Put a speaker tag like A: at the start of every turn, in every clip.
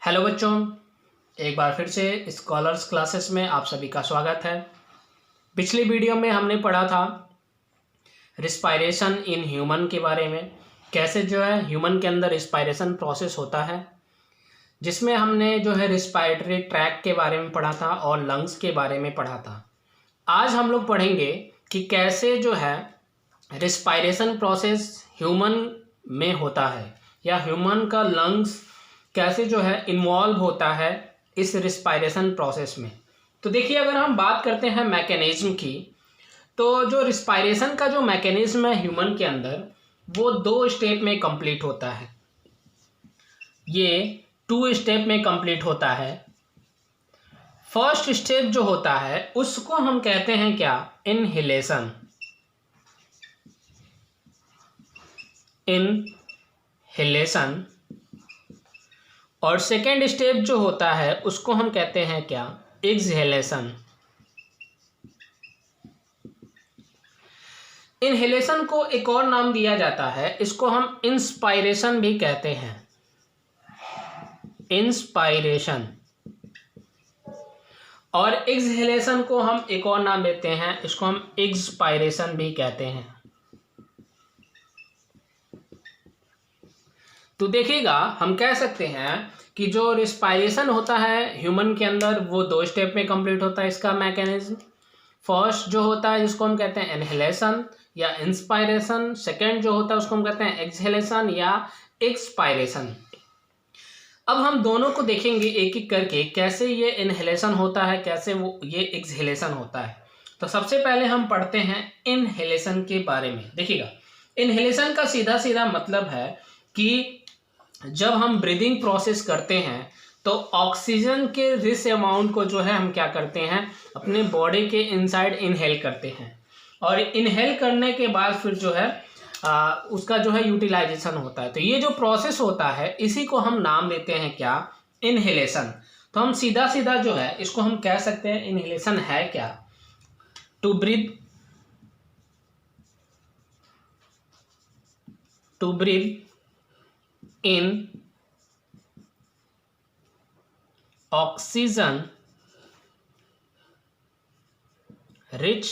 A: Hello बच्चों, एक बार फिर से स्कॉलर्स क्लासेस में आप सभी का स्वागत है। पिछली वीडियो में हमने पढ़ा था रिस्पायरेशन इन ह्यूमन के बारे में, कैसे जो है ह्यूमन के अंदर रिस्पायरेशन प्रोसेस होता है, जिसमें हमने जो है रिस्पायरेटरी ट्रैक के बारे में पढ़ा था और लंग्स के बारे में पढ़ा था। आज हम लोग पढ़ेंगे कि कैसे जो है रिस्पायरेशन प्रोसेस ह्यूमन में होता है या ह्यूमन का लंग्स कैसे जो है इन्वॉल्व होता है इस रिस्पायरेशन प्रोसेस में। तो देखिए, अगर हम बात करते हैं मैकेनिज्म की, तो जो रिस्पायरेशन का जो मैकेनिज्म है ह्यूमन के अंदर, वो 2 स्टेप में कंप्लीट होता है। ये 2 स्टेप में कंप्लीट होता है। फर्स्ट स्टेप जो होता है उसको हम कहते हैं क्या? इनहेलेशन। इनहेलेशन। और सेकेंड स्टेप जो होता है उसको हम कहते हैं क्या? एक्सहेलेशन। इनहेलेशन को एक और नाम दिया जाता है, इसको हम इंस्पायरेशन भी कहते हैं। इंस्पायरेशन। और एक्सहेलेशन को हम एक और नाम देते हैं, इसको हम एक्सपायरेशन भी कहते हैं। तो देखिएगा, हम कह सकते हैं कि जो रिस्पायरेशन होता है ह्यूमन के अंदर वो 2 स्टेप में कंप्लीट होता है। इसका मैकेनिज्म फर्स्ट जो होता है जिसको हम कहते हैं इनहेलेशन या इंस्पायरेशन, सेकेंड जो होता है उसको हम कहते हैं एक्सहेलेशन या एक्सपायरेशन। अब हम दोनों को देखेंगे एक एक करके, कैसे ये इनहेलेशन होता है, कैसे वो ये एक्सहेलेशन होता है। तो सबसे पहले हम पढ़ते हैं इनहेलेशन के बारे में। देखिएगा, इनहेलेशन का सीधा सीधा मतलब है कि जब हम ब्रीदिंग प्रोसेस करते हैं तो ऑक्सीजन के रिच अमाउंट को जो है हम क्या करते हैं, अपने बॉडी के इनसाइड इनहेल करते हैं, और इनहेल करने के बाद फिर जो है उसका जो है यूटिलाइजेशन होता है। तो ये जो प्रोसेस होता है इसी को हम नाम देते हैं क्या? इनहेलेशन। तो हम सीधा सीधा जो है इसको हम कह सकते हैं इनहेलेशन है क्या? To breathe in oxygen rich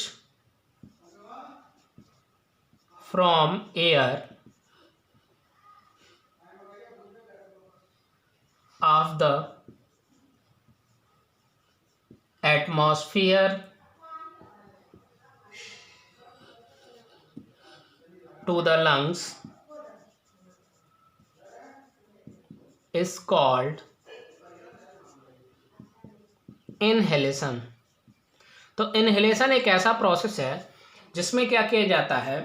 A: from air of the atmosphere to the lungs is called inhalation। तो इनहेलेशन एक ऐसा प्रोसेस है जिसमें क्या किया जाता है,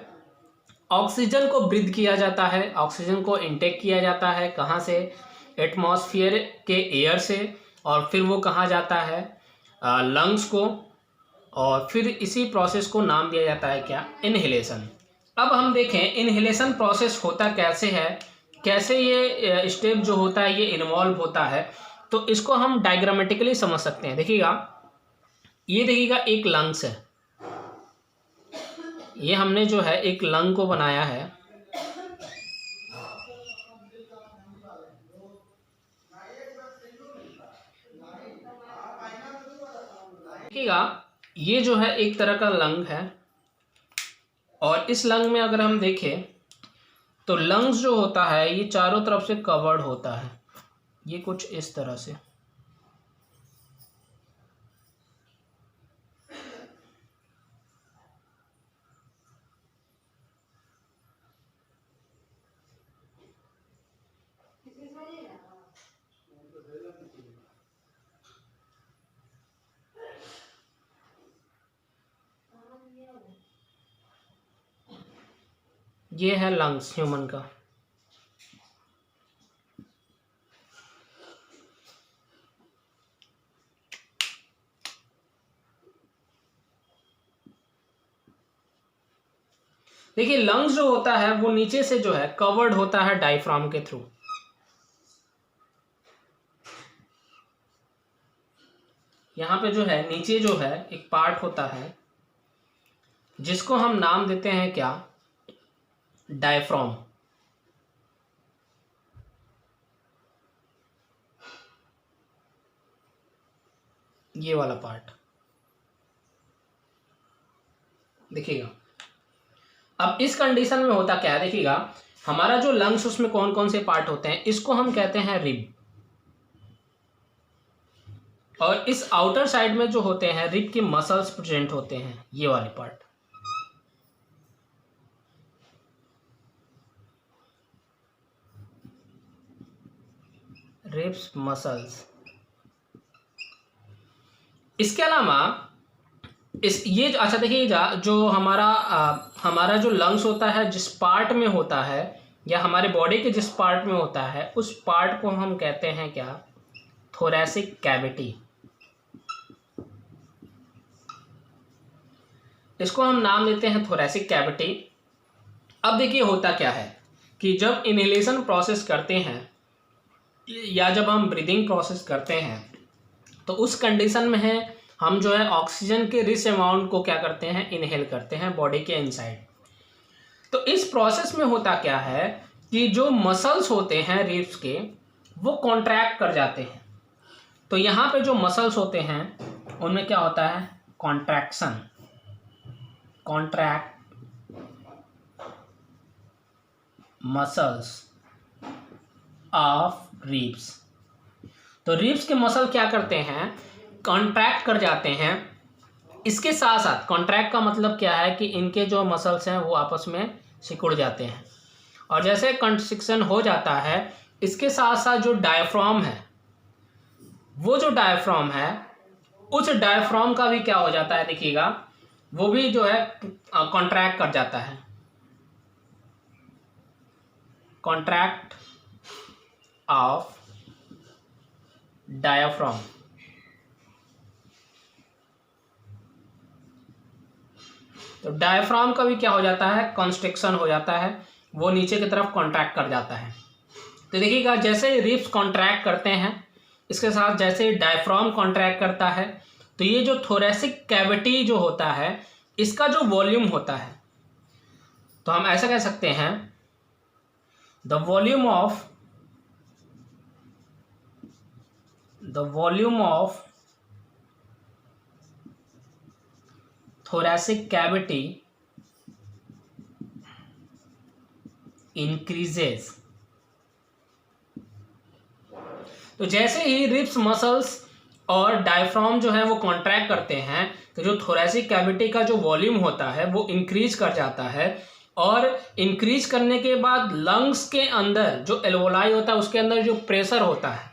A: ऑक्सीजन को ब्रीथ किया जाता है, ऑक्सीजन को इनटेक किया जाता है। कहाँ से? एटमॉस्फेयर के एयर से। और फिर वो कहाँ जाता है? लंग्स को। और फिर इसी प्रोसेस को नाम दिया जाता है क्या? इनहेलेशन। अब हम देखें इनहेलेशन प्रोसेस होता कैसे है, कैसे ये स्टेप जो होता है ये इन्वॉल्व होता है। तो इसको हम डायग्रामेटिकली समझ सकते हैं। देखिएगा, ये देखिएगा एक लंग्स है, ये हमने जो है एक लंग को बनाया है। देखिएगा, ये जो है एक तरह का लंग है, और इस लंग में अगर हम देखें तो लंग्स जो होता है ये चारों तरफ से कवर्ड होता है, ये कुछ इस तरह से। ये है लंग्स ह्यूमन का। देखिए, लंग्स जो होता है वो नीचे से जो है कवर्ड होता है डायफ्राम के थ्रू। यहाँ पे जो है नीचे जो है एक पार्ट होता है जिसको हम नाम देते हैं क्या? डायफ्राम। ये वाला पार्ट देखिएगा। अब इस कंडीशन में होता क्या है, देखिएगा हमारा जो लंग्स उसमें कौन कौन से पार्ट होते हैं, इसको हम कहते हैं रिब। और इस आउटर साइड में जो होते हैं रिब के मसल्स प्रेजेंट होते हैं, ये वाले पार्ट। Ribs muscles. इसके अलावा ये अच्छा देखिए, जो हमारा जो लंग्स होता है जिस पार्ट में होता है या हमारे बॉडी के जिस पार्ट में होता है उस पार्ट को हम कहते हैं क्या, थोरैसिक कैविटी। इसको हम नाम देते हैं थोरैसिक कैविटी। अब देखिए होता क्या है कि जब इनहेलेशन प्रोसेस करते हैं या जब हम ब्रीदिंग प्रोसेस करते हैं तो उस कंडीशन में है हम जो है ऑक्सीजन के रिच अमाउंट को क्या करते हैं, इनहेल करते हैं बॉडी के इनसाइड। तो इस प्रोसेस में होता क्या है कि जो मसल्स होते हैं रिब्स के वो कॉन्ट्रैक्ट कर जाते हैं। तो यहाँ पे जो मसल्स होते हैं उनमें क्या होता है, contraction, contract muscles of ribs. तो रिब्स के मसल क्या करते हैं, कॉन्ट्रैक्ट कर जाते हैं। इसके साथ साथ कॉन्ट्रैक्ट का मतलब क्या है कि इनके जो मसल्स हैं वो आपस में सिकुड़ जाते हैं। और जैसे कंस्ट्रिक्शन हो जाता है इसके साथ साथ जो डायफ्राम है, वो जो डायफ्राम है उस डायफ्राम का भी क्या हो जाता है, देखिएगा वो भी जो है कॉन्ट्रैक्ट कर जाता है। Contract of diaphragm. तो डायफ्राम का भी क्या हो जाता है, कंस्ट्रिक्शन हो जाता है, वो नीचे की तरफ कॉन्ट्रैक्ट कर जाता है। तो देखिएगा जैसे रिब्स कॉन्ट्रैक्ट करते हैं इसके साथ जैसे डायफ्राम कॉन्ट्रैक्ट करता है, तो ये जो थोरैसिक कैविटी जो होता है इसका जो वॉल्यूम होता है, तो हम ऐसा कह सकते हैं the volume of thoracic cavity increases। तो जैसे ही रिब्स मसल्स और डायफ्राम जो है वो कॉन्ट्रैक्ट करते हैं तो जो थोरैसिक कैविटी का जो वॉल्यूम होता है वो इंक्रीज कर जाता है। और इंक्रीज करने के बाद लंग्स के अंदर जो एल्वोलाई होता है उसके अंदर जो प्रेशर होता है,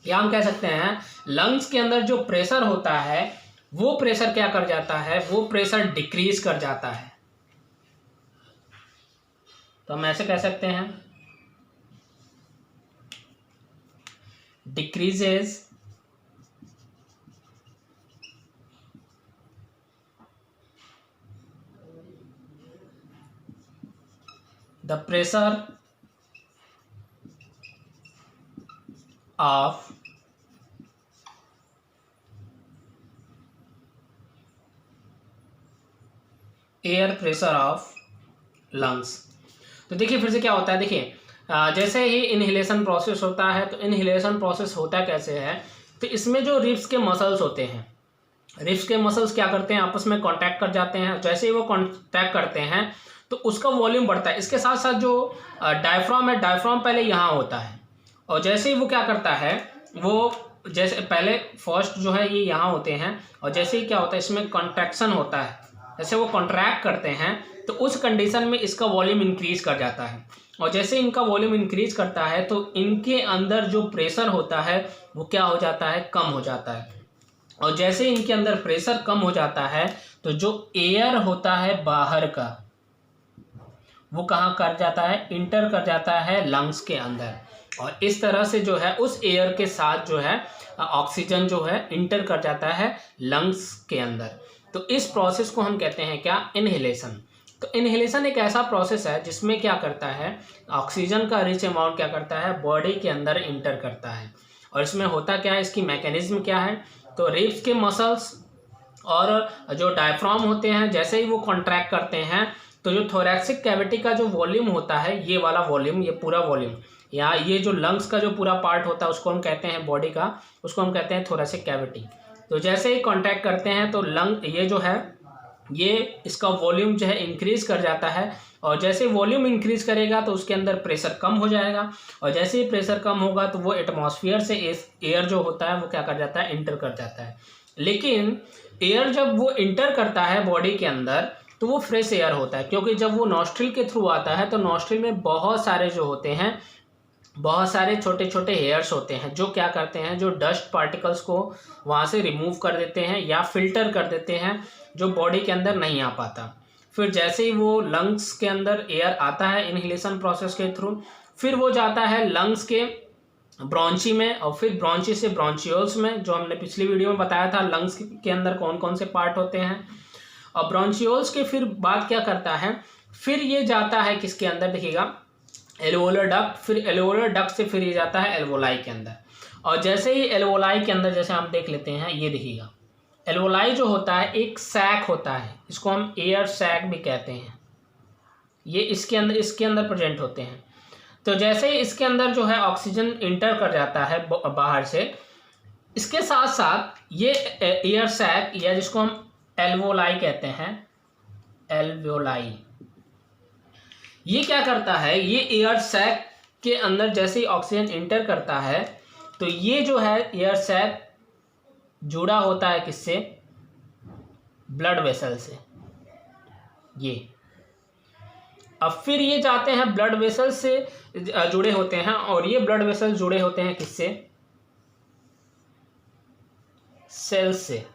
A: या हम कह सकते हैं लंग्स के अंदर जो प्रेशर होता है वो प्रेशर क्या कर जाता है, वो प्रेशर डिक्रीज कर जाता है। तो हम ऐसे कह सकते हैं decreases the pressure of air pressure of lungs. तो देखिए फिर से क्या होता है, देखिए जैसे ही इनहेलेशन प्रोसेस होता है तो इनहेलेशन प्रोसेस होता कैसे है, तो इसमें जो रिब्स के मसल्स होते हैं, रिब्स के मसल्स क्या करते हैं, आपस में कांटेक्ट कर जाते हैं। जैसे ही वो कांटेक्ट करते हैं तो उसका वॉल्यूम बढ़ता है। इसके साथ साथ जो डायफ्राम है, डायफ्राम पहले यहाँ होता है और जैसे ही वो क्या करता है, वो जैसे पहले फर्स्ट जो है ये यहाँ होते हैं और जैसे ही क्या होता है इसमें कॉन्ट्रैक्शन होता है, जैसे वो कॉन्ट्रैक्ट करते हैं तो उस कंडीशन में इसका वॉल्यूम इंक्रीज कर जाता है। और जैसे इनका वॉल्यूम इंक्रीज करता है तो इनके अंदर जो प्रेशर होता है वो क्या हो जाता है, कम हो जाता है। और जैसे इनके अंदर प्रेशर कम हो जाता है तो जो एयर होता है बाहर का वो कहाँ कर जाता है, इंटर कर जाता है लंग्स के अंदर। और इस तरह से जो है उस एयर के साथ जो है ऑक्सीजन जो है इंटर कर जाता है लंग्स के अंदर। तो इस प्रोसेस को हम कहते हैं क्या, इनहेलेशन। तो इनहेलेशन एक ऐसा प्रोसेस है जिसमें क्या करता है, ऑक्सीजन का रिच अमाउंट क्या करता है, बॉडी के अंदर इंटर करता है। और इसमें होता क्या है, इसकी मैकेनिज्म क्या है, तो रिब्स के मसल्स और जो डायफ्राम होते हैं जैसे ही वो कॉन्ट्रैक्ट करते हैं तो जो थोरैसिक कैविटी का जो वॉल्यूम होता है, ये वाला वॉल्यूम, ये पूरा वॉल्यूम, या ये जो लंग्स का जो पूरा पार्ट होता है उसको हम कहते हैं बॉडी का, उसको हम कहते हैं थोरैसिक कैविटी। तो जैसे ही कॉन्टैक्ट करते हैं तो लंग ये जो है ये इसका वॉल्यूम जो है इंक्रीज कर जाता है, और जैसे वॉल्यूम इंक्रीज करेगा तो उसके अंदर प्रेशर कम हो जाएगा, और जैसे ही प्रेशर कम होगा तो वो एटमॉस्फेयर से एयर जो होता है वो क्या कर जाता है, इंटर कर जाता है। लेकिन एयर जब वो इंटर करता है बॉडी के अंदर तो वो फ्रेश एयर होता है, क्योंकि जब वो नॉस्ट्रिल के थ्रू आता है तो नॉस्ट्रिल में बहुत सारे जो होते हैं, बहुत सारे छोटे छोटे हेयर्स होते हैं जो क्या करते हैं, जो डस्ट पार्टिकल्स को वहाँ से रिमूव कर देते हैं या फिल्टर कर देते हैं जो बॉडी के अंदर नहीं आ पाता। फिर जैसे ही वो लंग्स के अंदर एयर आता है इनहेलेशन प्रोसेस के थ्रू, फिर वो जाता है लंग्स के ब्रॉन्ची में, और फिर ब्रॉन्ची से ब्रॉन्चियोल्स में, जो हमने पिछली वीडियो में बताया था लंग्स के अंदर कौन कौन से पार्ट होते हैं। और ब्रॉन्चियोल्स के फिर बाद क्या करता है, फिर ये जाता है किसके अंदर, देखिएगा एल्वोलर डक्ट, फिर एल्वोलर डक्ट से फिर ये जाता है एल्वोलाई के अंदर। और जैसे ही एल्वोलाई के अंदर जैसे हम देख लेते हैं, ये देखिएगा एल्वोलाई जो होता है एक सैक होता है, इसको हम एयर सैक भी कहते हैं, ये इसके अंदर प्रेजेंट होते हैं। तो जैसे ही इसके अंदर जो है ऑक्सीजन इंटर कर जाता है बाहर से, इसके साथ साथ ये एयर सैक या जिसको हम एल्वोलाई कहते हैं, एल्वोलाई, ये क्या करता है, ये एयर सैक के अंदर जैसे ही ऑक्सीजन इंटर करता है तो ये जो है एयर सैक जुड़ा होता है किससे, ब्लड वेसल से। ये अब फिर ये जाते हैं ब्लड वेसल से जुड़े होते हैं, और ये ब्लड वेसल जुड़े होते हैं किससे, सेल्स से।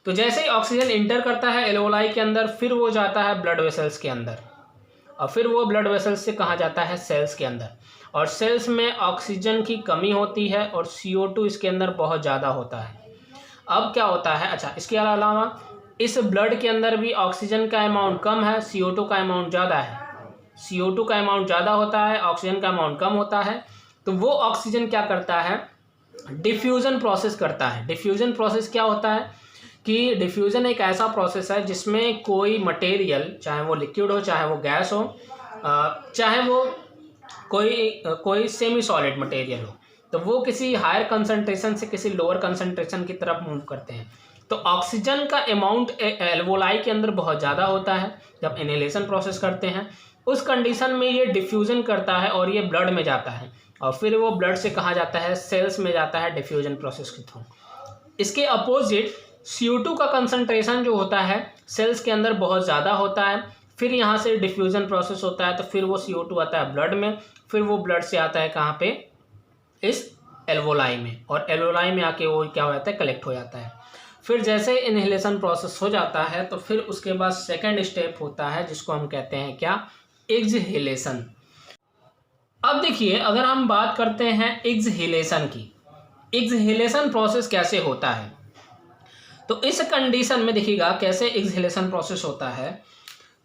A: तो जैसे ही ऑक्सीजन इंटर करता है एल्वोलाई के अंदर, फिर वो जाता है ब्लड वेसल्स के अंदर, और फिर वो ब्लड वेसल्स से कहाँ जाता है, सेल्स के अंदर। और सेल्स में ऑक्सीजन की कमी होती है और CO2 इसके अंदर बहुत ज़्यादा होता है। अब क्या होता है, अच्छा इसके अलावा इस ब्लड के अंदर भी ऑक्सीजन का अमाउंट कम है, CO2 का अमाउंट ज़्यादा है। CO2 का अमाउंट ज़्यादा होता है, ऑक्सीजन का अमाउंट कम होता है। तो वो ऑक्सीजन क्या करता है, डिफ्यूज़न प्रोसेस करता है। डिफ्यूज़न प्रोसेस क्या होता है कि डिफ्यूज़न एक ऐसा प्रोसेस है जिसमें कोई मटेरियल, चाहे वो लिक्विड हो, चाहे वो गैस हो, चाहे वो कोई सेमी सॉलिड मटेरियल हो, तो वो किसी हायर कंसंट्रेशन से किसी लोअर कंसंट्रेशन की तरफ मूव करते हैं। तो ऑक्सीजन का अमाउंट एल्वोलाई के अंदर बहुत ज़्यादा होता है जब इनहेलेशन प्रोसेस करते हैं। उस कंडीशन में ये डिफ्यूज़न करता है और ये ब्लड में जाता है, और फिर वो ब्लड से कहाँ जाता है, सेल्स में जाता है डिफ्यूज़न प्रोसेस के थ्रू। इसके अपोजिट CO2 का कंसंट्रेशन जो होता है सेल्स के अंदर बहुत ज़्यादा होता है, फिर यहाँ से डिफ्यूज़न प्रोसेस होता है, तो फिर वो CO2 आता है ब्लड में, फिर वो ब्लड से आता है कहाँ पे, इस एल्वोलाई में, और एल्वोलाई में आके वो क्या हो जाता है, कलेक्ट हो जाता है। फिर जैसे इनहेलेशन प्रोसेस हो जाता है तो फिर उसके बाद सेकेंड स्टेप होता है जिसको हम कहते हैं क्या, एक्सहेलेशन। अब देखिए अगर हम बात करते हैं एक्सहेलेशन की, एक्सहेलेशन प्रोसेस कैसे होता है, तो इस कंडीशन में देखिएगा कैसे एक्सहेलेशन प्रोसेस होता है।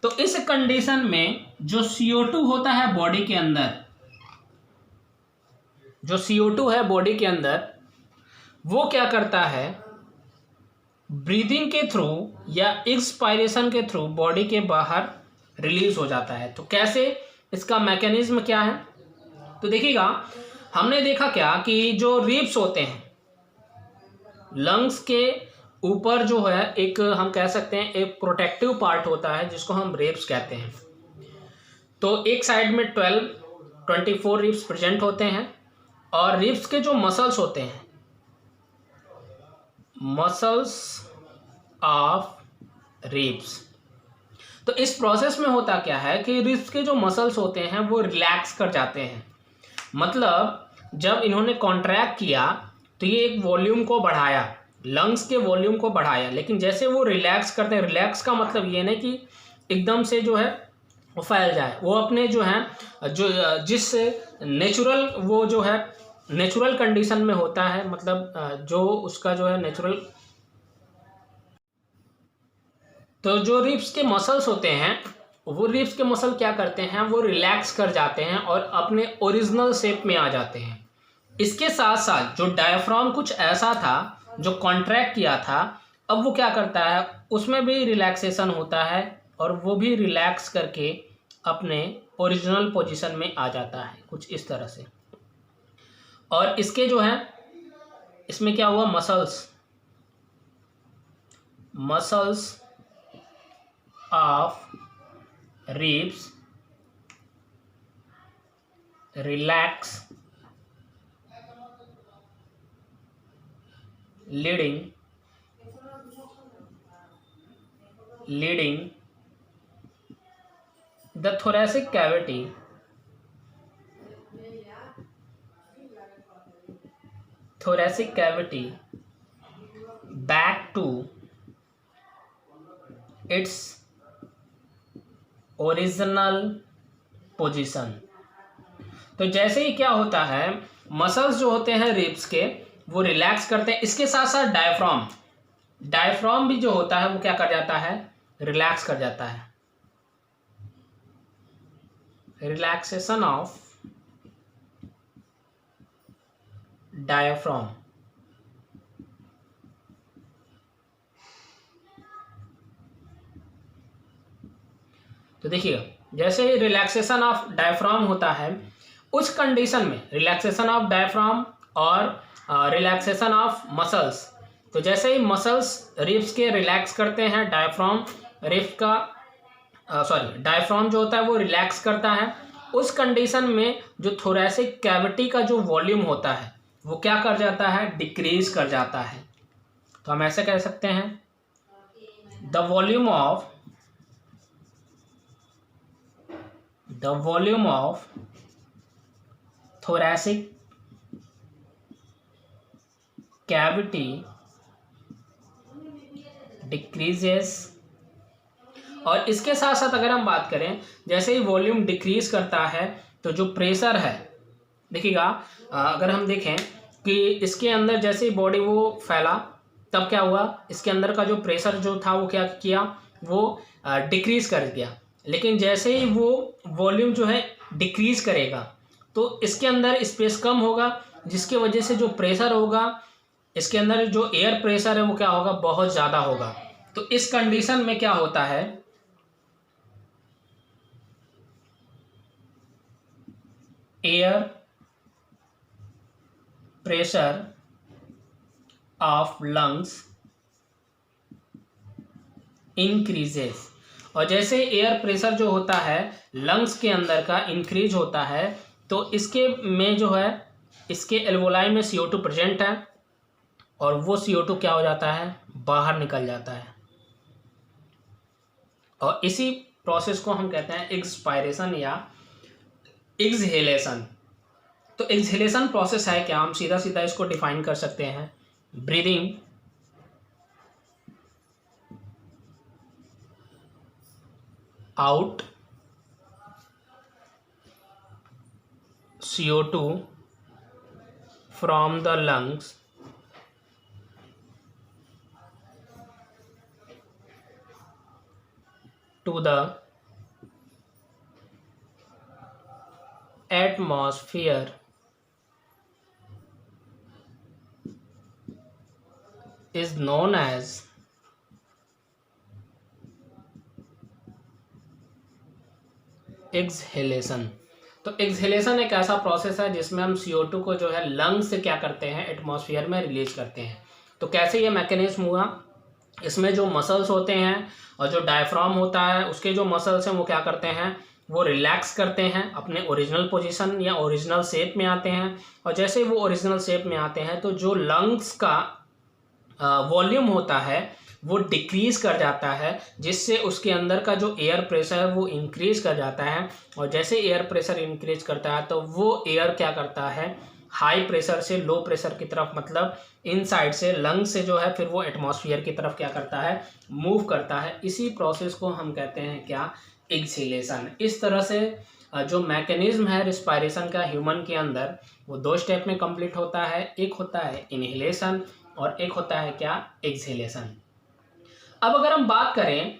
A: तो इस कंडीशन में जो CO2 होता है बॉडी के अंदर, जो CO2 है बॉडी के अंदर, वो क्या करता है, ब्रीदिंग के थ्रू या एक्सपायरेशन के थ्रू बॉडी के बाहर रिलीज हो जाता है। तो कैसे, इसका मैकेनिज्म क्या है, तो देखिएगा हमने देखा क्या कि जो रिब्स होते हैं लंग्स के ऊपर जो है, एक हम कह सकते हैं एक प्रोटेक्टिव पार्ट होता है जिसको हम रिब्स कहते हैं। तो एक साइड में 24 रिब्स प्रेजेंट होते हैं, और रिब्स के जो मसल्स होते हैं, मसल्स ऑफ रिब्स, तो इस प्रोसेस में होता क्या है कि रिब्स के जो मसल्स होते हैं वो रिलैक्स कर जाते हैं। मतलब जब इन्होंने कॉन्ट्रैक्ट किया तो ये एक वॉल्यूम को बढ़ाया, लंग्स के वॉल्यूम को बढ़ाया, लेकिन जैसे वो रिलैक्स करते हैं, रिलैक्स का मतलब ये नहीं कि एकदम से जो है वो फैल जाए, वो अपने जो है जो जिस नेचुरल वो जो है नेचुरल कंडीशन में होता है, मतलब जो उसका जो है नेचुरल, तो जो रिब्स के मसल्स होते हैं वो रिब्स के मसल क्या करते हैं, वो रिलैक्स कर जाते हैं और अपने ओरिजिनल शेप में आ जाते हैं। इसके साथ साथ जो डायफ्राम कुछ ऐसा था जो कॉन्ट्रैक्ट किया था, अब वो क्या करता है, उसमें भी रिलैक्सेशन होता है और वो भी रिलैक्स करके अपने ओरिजिनल पोजीशन में आ जाता है, कुछ इस तरह से। और इसके जो है इसमें क्या हुआ, muscles muscles of ribs relax, leading the thoracic cavity back to its original position. तो जैसे ही क्या होता है, मसल्स जो होते हैं रिब्स के वो रिलैक्स करते हैं, इसके साथ साथ डायफ्राम भी जो होता है वो क्या कर जाता है, रिलैक्स कर जाता है। Relaxation of diaphragm. तो देखिएगा, जैसे ही रिलैक्सेशन ऑफ डायफ्राम होता है, उस कंडीशन में रिलैक्सेशन ऑफ डायफ्राम और रिलैक्सेशन ऑफ मसल्स, तो जैसे ही मसल्स रिब्स के रिलैक्स करते हैं, डायफ्राम जो होता है वो रिलैक्स करता है, उस कंडीशन में जो थोरैसिक कैविटी का जो वॉल्यूम होता है वो क्या कर जाता है, डिक्रीज कर जाता है। तो हम ऐसे कह सकते हैं, the volume of thoracic cavity decreases। और इसके साथ साथ अगर हम बात करें, जैसे ही वॉल्यूम डिक्रीज करता है तो जो प्रेशर है, देखिएगा अगर हम देखें कि इसके अंदर जैसे ही बॉडी वो फैला, तब क्या हुआ, इसके अंदर का जो प्रेशर जो था वो क्या किया, वो डिक्रीज कर गया। लेकिन जैसे ही वो वॉल्यूम जो है डिक्रीज करेगा तो इसके अंदर स्पेस कम होगा, जिसके वजह से जो प्रेशर होगा, इसके अंदर जो एयर प्रेशर है वो क्या होगा, बहुत ज़्यादा होगा। तो इस कंडीशन में क्या होता है, air pressure of lungs increases. और जैसे एयर प्रेशर जो होता है लंग्स के अंदर का इंक्रीज होता है, तो इसके में जो है, इसके एल्वोलाई में CO2 प्रेजेंट है और वो CO2 क्या हो जाता है, बाहर निकल जाता है। और इसी प्रोसेस को हम कहते हैं एक्सपायरेशन या एक्सहेलेशन। तो एक्सहेलेशन प्रोसेस है क्या, हम सीधा सीधा इसको डिफाइन कर सकते हैं, breathing out CO2 from the lungs to the atmosphere is known as exhalation. तो एक्सहेलेशन एक ऐसा प्रोसेस है जिसमें हम CO2 को जो है लंग से क्या करते हैं, एटमॉस्फेयर में रिलीज करते हैं। तो कैसे ये मैकेनिज्म हुआ, इसमें जो मसल्स होते हैं और जो डायफ्राम होता है उसके जो मसल्स हैं वो क्या करते हैं, वो रिलैक्स करते हैं, अपने ओरिजिनल पोजीशन या ओरिजिनल शेप में आते हैं। और जैसे वो ओरिजिनल शेप में आते हैं तो जो लंग्स का वॉल्यूम होता है वो डिक्रीज कर जाता है, जिससे उसके अंदर का जो एयर प्रेशर है वो इंक्रीज कर जाता है। और जैसे एयर प्रेशर इंक्रीज करता है तो वो एयर क्या करता है, हाई प्रेशर से लो प्रेशर की तरफ, मतलब इनसाइड से लंग से जो है फिर वो एटमॉस्फेयर की तरफ क्या करता है, मूव करता है। इसी प्रोसेस को हम कहते हैं क्या, एक्सहेलेशन। इस तरह से जो मैकेनिज्म है रिस्पायरेशन का ह्यूमन के अंदर, वो 2 स्टेप में कंप्लीट होता है। एक होता है इनहेलेशन और एक होता है क्या, एक्सहेलेशन। अब अगर हम बात करें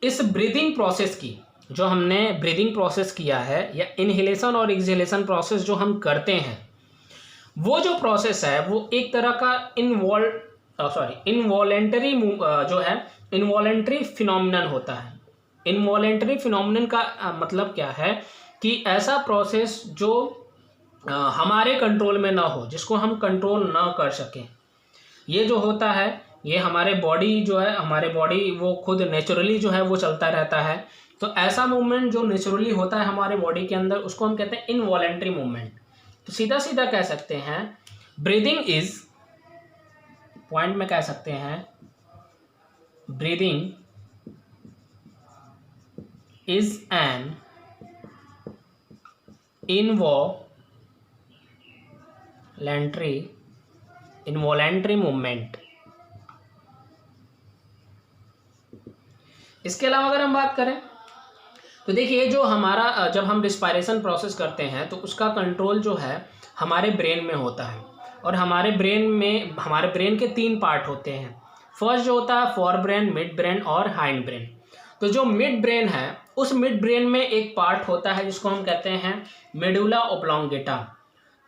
A: इस ब्रीदिंग प्रोसेस की, जो हमने ब्रीदिंग प्रोसेस किया है या इनहेलेशन और एक्सहेलेशन प्रोसेस जो हम करते हैं, वो जो प्रोसेस है वो एक तरह का इनवॉलेंटरी जो है इनवॉलेंटरी फिनोमिनन होता है। इनवॉलेंटरी फिनोमिनन का मतलब क्या है कि ऐसा प्रोसेस जो हमारे कंट्रोल में ना हो, जिसको हम कंट्रोल ना कर सकें। ये जो होता है ये हमारे बॉडी जो है, हमारे बॉडी वो खुद नेचुरली जो है वो चलता रहता है। तो ऐसा मूवमेंट जो नेचुरली होता है हमारे बॉडी के अंदर, उसको हम कहते हैं इनवॉलेंट्री मूवमेंट। तो सीधा सीधा कह सकते हैं ब्रीदिंग इज, पॉइंट में कह सकते हैं breathing is an involuntary movement. इसके अलावा अगर हम बात करें तो देखिए, जो हमारा जब हम रिस्पायरेशन प्रोसेस करते हैं तो उसका कंट्रोल जो है हमारे ब्रेन में होता है। और हमारे ब्रेन के 3 पार्ट होते हैं। फर्स्ट जो होता है फोर ब्रेन, मिड ब्रेन और हाइंड ब्रेन। तो जो मिड ब्रेन है, उस मिड ब्रेन में एक पार्ट होता है जिसको हम कहते हैं मेडुला ओब्लोंगेटा।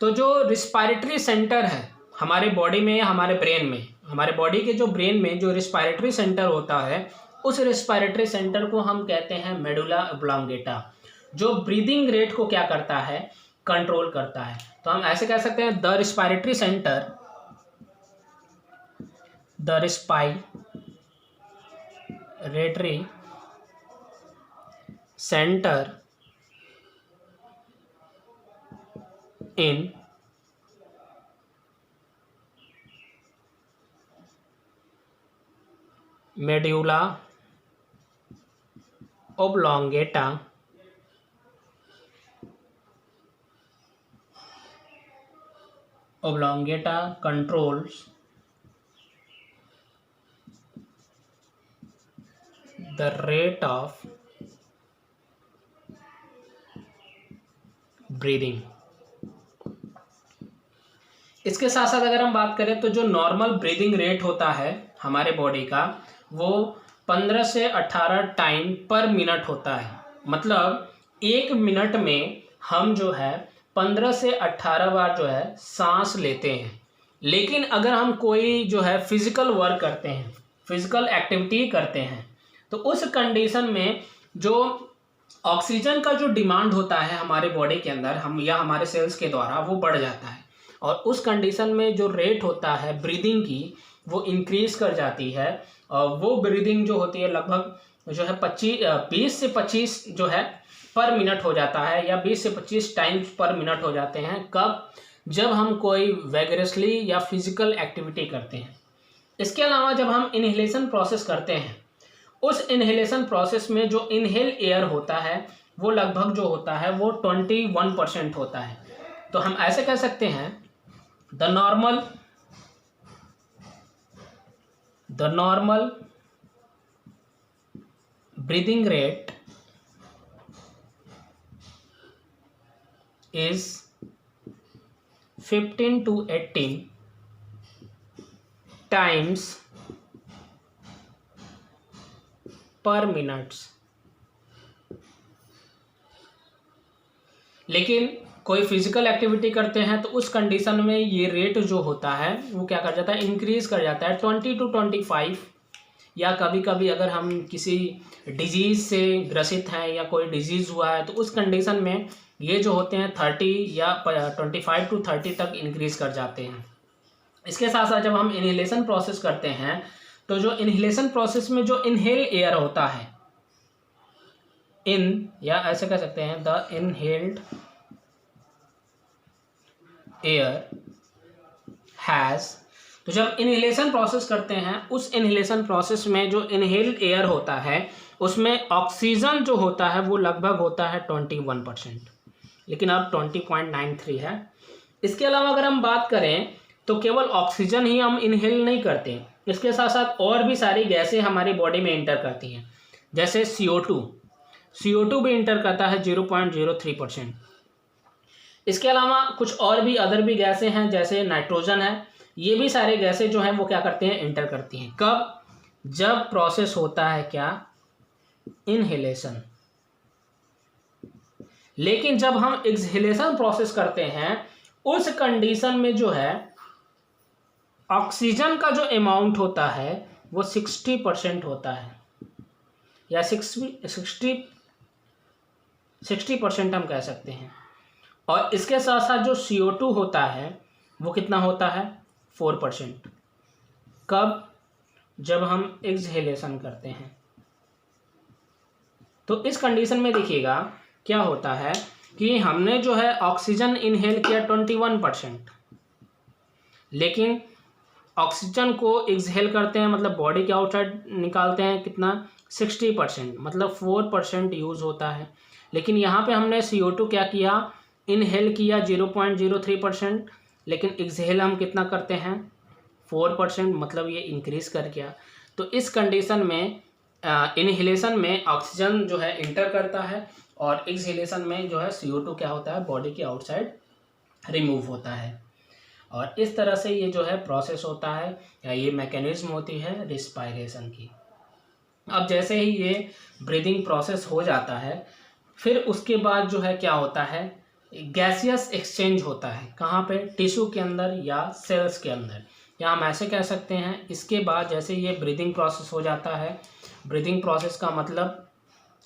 A: तो जो रिस्पायरेटरी सेंटर है हमारे बॉडी में, हमारे ब्रेन में, हमारे बॉडी के जो ब्रेन में जो रिस्पायरेटरी सेंटर होता है, उस रिस्पायरेटरी सेंटर को हम कहते हैं मेडुला ओब्लोंगेटा, जो ब्रीदिंग रेट को क्या करता है, कंट्रोल करता है। तो हम ऐसे कह सकते हैं the respiratory centre in medulla oblongata controls the rate of breathing। इसके साथ साथ अगर हम बात करें तो जो नॉर्मल ब्रीदिंग रेट होता है हमारे बॉडी का, वो 15 से 18 टाइम पर मिनट होता है। मतलब 1 मिनट में हम जो है 15 से 18 बार जो है सांस लेते हैं। लेकिन अगर हम कोई जो है फिजिकल वर्क करते हैं, फिजिकल एक्टिविटी करते हैं, तो उस कंडीशन में जो ऑक्सीजन का जो डिमांड होता है हमारे बॉडी के अंदर, हम या हमारे सेल्स के द्वारा, वो बढ़ जाता है। और उस कंडीशन में जो रेट होता है ब्रीदिंग की, वो इंक्रीज कर जाती है। और वो ब्रीदिंग जो होती है लगभग जो है 20 से 25 जो है पर मिनट हो जाता है, या 20 से 25 टाइम्स पर मिनट हो जाते हैं। कब? जब हम कोई वैगरसली या फिजिकल एक्टिविटी करते हैं। इसके अलावा जब हम इनहेलेशन प्रोसेस करते हैं, उस इनहेलेशन प्रोसेस में जो इनहेल एयर होता है वो लगभग जो होता है वो 21% होता है। तो हम ऐसे कह सकते हैं the normal breathing rate is 15 to 18 times per minutes। लेकिन कोई फिजिकल एक्टिविटी करते हैं तो उस कंडीशन में ये रेट जो होता है वो क्या कर जाता है, इंक्रीज कर जाता है 20 to 25। या कभी कभी अगर हम किसी डिजीज़ से ग्रसित हैं या कोई डिजीज़ हुआ है तो उस कंडीशन में ये जो होते हैं 30 या 25 to 30 तक इंक्रीज कर जाते हैं। इसके साथ साथ जब हम इनहेलेशन प्रोसेस करते हैं तो जो इनहेलेशन प्रोसेस में जो इनहेल एयर होता है, या ऐसे कह सकते हैं द इनहेल्ड एयर हैज़। तो जब इनहेलेशन प्रोसेस करते हैं, उस इनहेलेशन प्रोसेस में जो इनहेल्ड एयर होता है उसमें ऑक्सीजन जो होता है वो लगभग होता है 21%, लेकिन अब 20.93 है। इसके अलावा अगर हम बात करें तो केवल ऑक्सीजन ही हम इनहेल नहीं करते, इसके साथ साथ और भी सारी गैसें हमारी बॉडी में इंटर करती हैं। जैसे CO2 भी इंटर करता है 0.03%। इसके अलावा कुछ और भी अदर भी गैसें हैं, जैसे नाइट्रोजन है। ये भी सारे गैसें जो हैं वो क्या करते हैं, इंटर करती हैं। कब? जब प्रोसेस होता है क्या, इनहेलेशन। लेकिन जब हम एक्सहेलेशन प्रोसेस करते हैं उस कंडीशन में जो है ऑक्सीजन का जो अमाउंट होता है वो 60% होता है, या 60% हम कह सकते हैं। और इसके साथ साथ जो CO2 होता है वो कितना होता है, 4%। कब? जब हम एक्सहेलेशन करते हैं। तो इस कंडीशन में देखिएगा क्या होता है कि हमने जो है ऑक्सीजन इनहेल किया 21%, लेकिन ऑक्सीजन को एक्सहेल करते हैं मतलब बॉडी के आउटसाइड निकालते हैं कितना 60%, मतलब 4% यूज़ होता है। लेकिन यहाँ पे हमने CO2 क्या किया, इनहेल किया 0.03%, लेकिन एक्सहेल हम कितना करते हैं 4%, मतलब ये इंक्रीज कर गया। तो इस कंडीशन में इनहेलेशन में ऑक्सीजन जो है इंटर करता है और एक्सहेलेशन में जो है CO2 क्या होता है बॉडी के आउटसाइड रिमूव होता है। और इस तरह से ये जो है प्रोसेस होता है या ये मैकेनिज्म होती है रिस्पायरेशन की। अब जैसे ही ये ब्रीदिंग प्रोसेस हो जाता है, फिर उसके बाद जो है क्या होता है गैसियस एक्सचेंज होता है। कहाँ पे, टिश्यू के अंदर या सेल्स के अंदर, या हम ऐसे कह सकते हैं। इसके बाद जैसे ये ब्रीदिंग प्रोसेस हो जाता है, ब्रीदिंग प्रोसेस का मतलब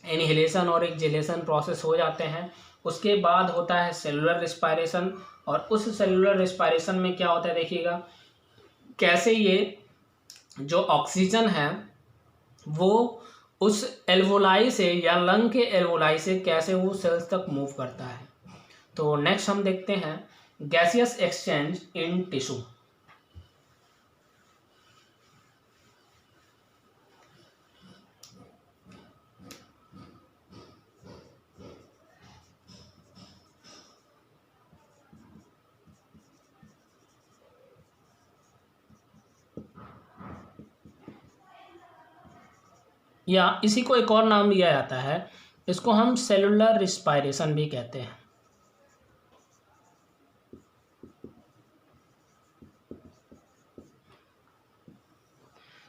A: इनहेलेशन और एक्सहेलेशन प्रोसेस हो जाते हैं। उसके बाद होता है सेलुलर रिस्पायरेशन, और उस सेलुलर रिस्पायरेशन में क्या होता है देखिएगा कैसे ये जो ऑक्सीजन है वो उस एल्वोलाई से या लंग के एल्वोलाई से कैसे वो सेल्स तक मूव करता है। तो नेक्स्ट हम देखते हैं गैसियस एक्सचेंज इन टिश्यू। या इसी को एक और नाम दिया जाता है, इसको हम सेलुलर रिस्पायरेशन भी कहते हैं।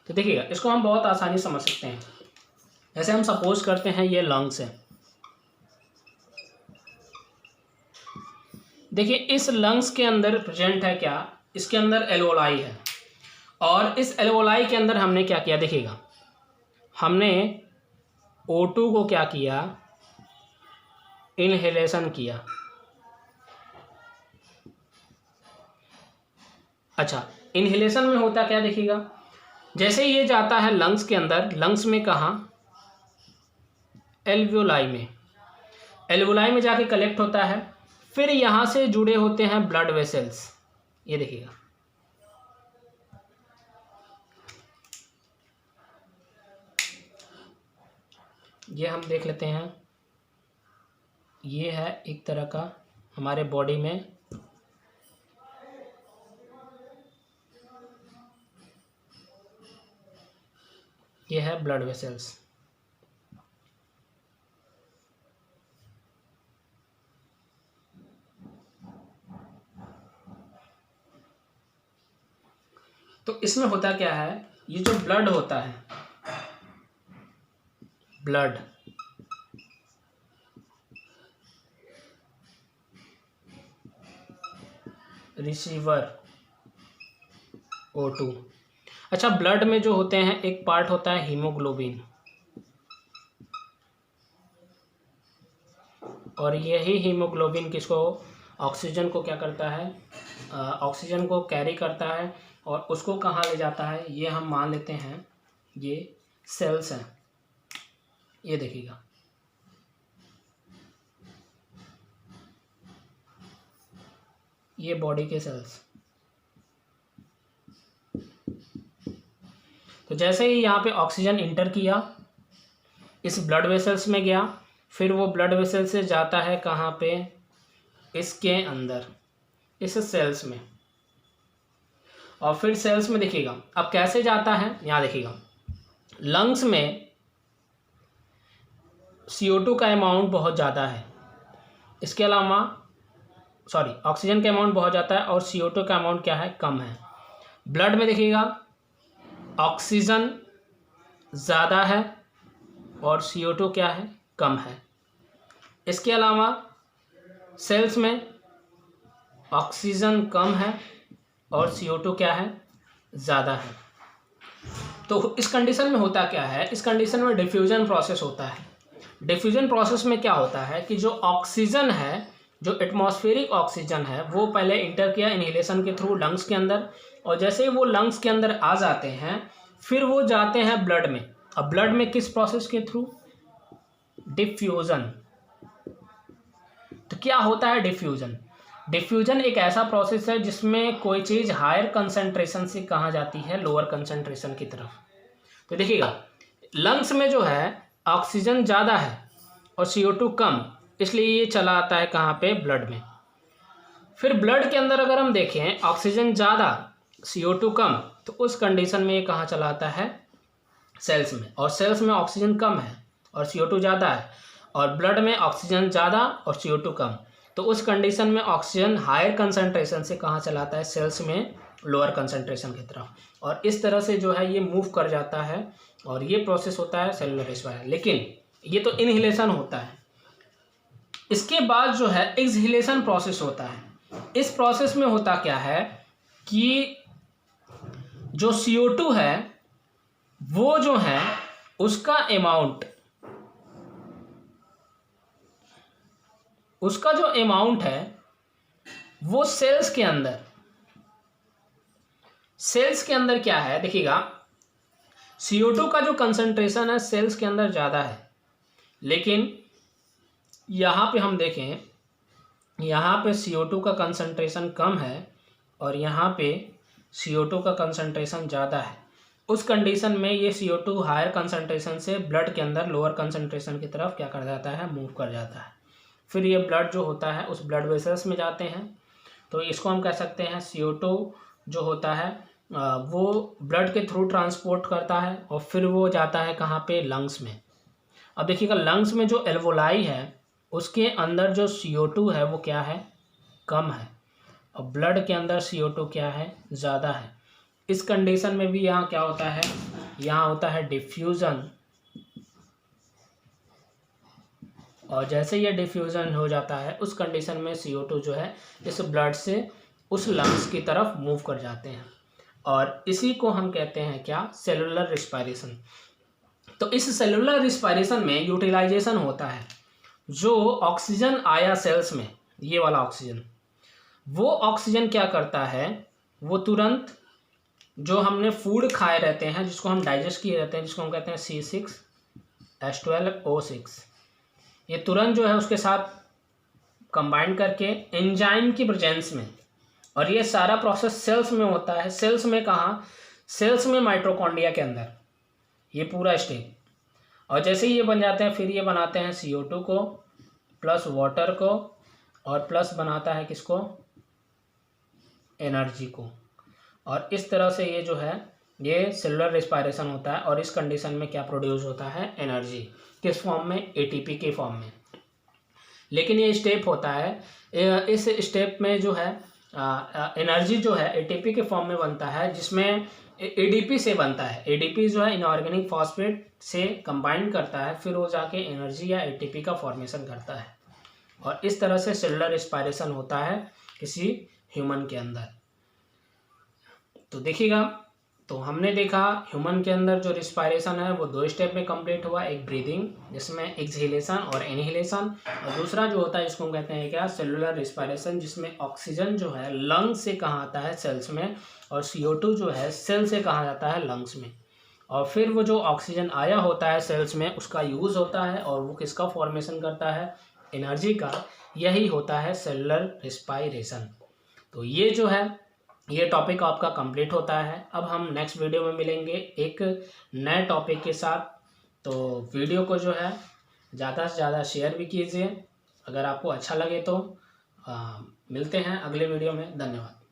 A: तो देखिएगा इसको हम बहुत आसानी समझ सकते हैं। जैसे हम सपोज करते हैं ये लंग्स है, देखिए इस लंग्स के अंदर प्रेजेंट है क्या, इसके अंदर एल्वोलाई है, और इस एल्वोलाई के अंदर हमने क्या किया देखिएगा, हमने O2 को क्या किया इनहेलेशन किया। अच्छा, इनहेलेशन में होता क्या देखिएगा, जैसे ये जाता है लंग्स के अंदर, लंग्स में कहाँ एल्वोलाई में, एल्वोलाई में जाके कलेक्ट होता है, फिर यहाँ से जुड़े होते हैं ब्लड वेसल्स। ये देखिएगा ये हम देख लेते हैं, ये है एक तरह का हमारे बॉडी में ये है ब्लड वेसल्स। तो इसमें होता क्या है, ये जो ब्लड होता है, ब्लड रिसीवर O2। अच्छा, ब्लड में जो होते हैं एक पार्ट होता है हीमोग्लोबिन, और यही हीमोग्लोबिन किसको, ऑक्सीजन को क्या करता है, ऑक्सीजन को कैरी करता है, और उसको कहाँ ले जाता है, ये हम मान लेते हैं ये सेल्स हैं। ये देखिएगा ये बॉडी के सेल्स। तो जैसे ही यहाँ पे ऑक्सीजन इंटर किया, इस ब्लड वेसल्स में गया, फिर वो ब्लड वेसल से जाता है कहाँ पे, इसके अंदर इस सेल्स में, और फिर सेल्स में देखिएगा अब कैसे जाता है, यहाँ देखिएगा लंग्स में CO2 का अमाउंट बहुत ज़्यादा है, इसके अलावा ऑक्सीजन का अमाउंट बहुत ज़्यादा है और CO2 का अमाउंट क्या है, कम है। ब्लड में देखिएगा ऑक्सीजन ज़्यादा है और CO2 क्या है, कम है। इसके अलावा सेल्स में ऑक्सीजन कम है और CO2 क्या है, ज़्यादा है। तो इस कंडीशन में होता क्या है, इस कंडीशन में डिफ्यूजन प्रोसेस होता है। डिफ्यूजन प्रोसेस में क्या होता है कि जो ऑक्सीजन है, जो एटमॉस्फेरिक ऑक्सीजन है, वो पहले इंटर किया इनहेलेशन के थ्रू लंग्स के अंदर, और जैसे ही वो लंग्स के अंदर आ जाते हैं, फिर वो जाते हैं ब्लड में। अब ब्लड में किस प्रोसेस के थ्रू? डिफ्यूज़न। तो क्या होता है डिफ्यूज़न? डिफ्यूजन एक ऐसा प्रोसेस है जिसमें कोई चीज़ हायर कंसंट्रेशन से कहाँ जाती है, लोअर कंसंट्रेशन की तरफ। तो देखिएगा, लंग्स में जो है ऑक्सीजन ज़्यादा है और CO2 कम, इसलिए ये चला आता है कहाँ पे? ब्लड में। फिर ब्लड के अंदर अगर हम देखें ऑक्सीजन ज़्यादा CO2 कम, तो उस कंडीशन में ये कहाँ चला आता है? सेल्स में। और सेल्स में ऑक्सीजन कम है और CO2 ज़्यादा है, और ब्लड में ऑक्सीजन ज़्यादा और CO2 कम, तो उस कंडीशन में ऑक्सीजन हायर कंसंट्रेशन से कहाँ चलाता है? सेल्स में लोअर कंसंट्रेशन की तरफ। और इस तरह से जो है ये मूव कर जाता है, और ये प्रोसेस होता है सेलुलर रेस्पिरेशन। लेकिन ये तो इनहेलेशन होता है। इसके बाद जो है एक्सहेलेशन प्रोसेस होता है। इस प्रोसेस में होता क्या है कि जो CO2 है वो जो है उसका अमाउंट है वो सेल्स के अंदर क्या है? देखिएगा, CO2 का जो कंसंट्रेशन है सेल्स के अंदर ज़्यादा है, लेकिन यहाँ पे हम देखें, यहाँ पे CO2 का कंसंट्रेशन कम है और यहाँ पे CO2 का कंसंट्रेशन ज़्यादा है। उस कंडीशन में ये CO2 हायर कंसंट्रेशन से ब्लड के अंदर लोअर कंसंट्रेशन की तरफ क्या कर जाता है? मूव कर जाता है। फिर ये ब्लड जो होता है उस ब्लड वेसल्स में जाते हैं, तो इसको हम कह सकते हैं CO2 जो होता है वो ब्लड के थ्रू ट्रांसपोर्ट करता है, और फिर वो जाता है कहाँ पे? लंग्स में। अब देखिएगा, लंग्स में जो एल्वोलाई है उसके अंदर जो CO2 है वो क्या है? कम है, और ब्लड के अंदर CO2 क्या है? ज़्यादा है। इस कंडीशन में भी यहाँ क्या होता है? यहाँ होता है डिफ्यूज़न, और जैसे ये डिफ्यूज़न हो जाता है उस कंडीशन में CO2 जो है इस ब्लड से उस लंग्स की तरफ मूव कर जाते हैं, और इसी को हम कहते हैं क्या? Cellular respiration. तो इस सेलुलर रिस्पायरेशन में यूटिलाइजेशन होता है। जो ऑक्सीजन आया सेल्स में, ये वाला ऑक्सीजन, वो ऑक्सीजन क्या करता है? वो तुरंत जो हमने फूड खाए रहते हैं, जिसको हम डाइजेस्ट किए रहते हैं, जिसको हम कहते हैं C6H12O6, ये तुरंत जो है उसके साथ कंबाइन करके एंजाइम की प्रेजेंस में, और ये सारा प्रोसेस सेल्स में होता है। सेल्स में कहाँ? सेल्स में माइटोकॉन्ड्रिया के अंदर, ये पूरा स्टेप। और जैसे ही ये बन जाते हैं फिर ये बनाते हैं CO2 को प्लस वाटर को, और प्लस बनाता है किसको? एनर्जी को। और इस तरह से ये जो है ये सेलुलर रेस्पिरेशन होता है, और इस कंडीशन में क्या प्रोड्यूस होता है? एनर्जी। किस फॉर्म में? ATP के फॉर्म में। लेकिन ये स्टेप होता है, इस स्टेप में जो है एनर्जी जो है ATP के फॉर्म में बनता है, जिसमें ADP से बनता है। ADP जो है इनऑर्गेनिक फॉस्फेट से कंबाइन करता है, फिर वो जाके एनर्जी या ATP का फॉर्मेशन करता है, और इस तरह से सेलुलर रेस्पिरेशन होता है किसी ह्यूमन के अंदर। तो देखिएगा, तो हमने देखा ह्यूमन के अंदर जो रिस्पायरेशन है वो 2 स्टेप में कंप्लीट हुआ। एक ब्रीदिंग जिसमें एक्सहेलेशन और इनहेलेशन, और दूसरा जो होता है इसको हम कहते हैं क्या? सेलुलर रिस्पायरेशन, जिसमें ऑक्सीजन जो है लंग्स से कहाँ आता है? सेल्स में, और CO2 जो है सेल से कहाँ जाता है? लंग्स में। और फिर वो जो ऑक्सीजन आया होता है सेल्स में उसका यूज़ होता है, और वो किसका फॉर्मेशन करता है? एनर्जी का। यही होता है सेलुलर रिस्पायरेशन। तो ये जो है ये टॉपिक आपका कंप्लीट होता है। अब हम नेक्स्ट वीडियो में मिलेंगे एक नए टॉपिक के साथ। तो वीडियो को जो है ज़्यादा से ज़्यादा शेयर भी कीजिए, अगर आपको अच्छा लगे तो। मिलते हैं अगले वीडियो में। धन्यवाद।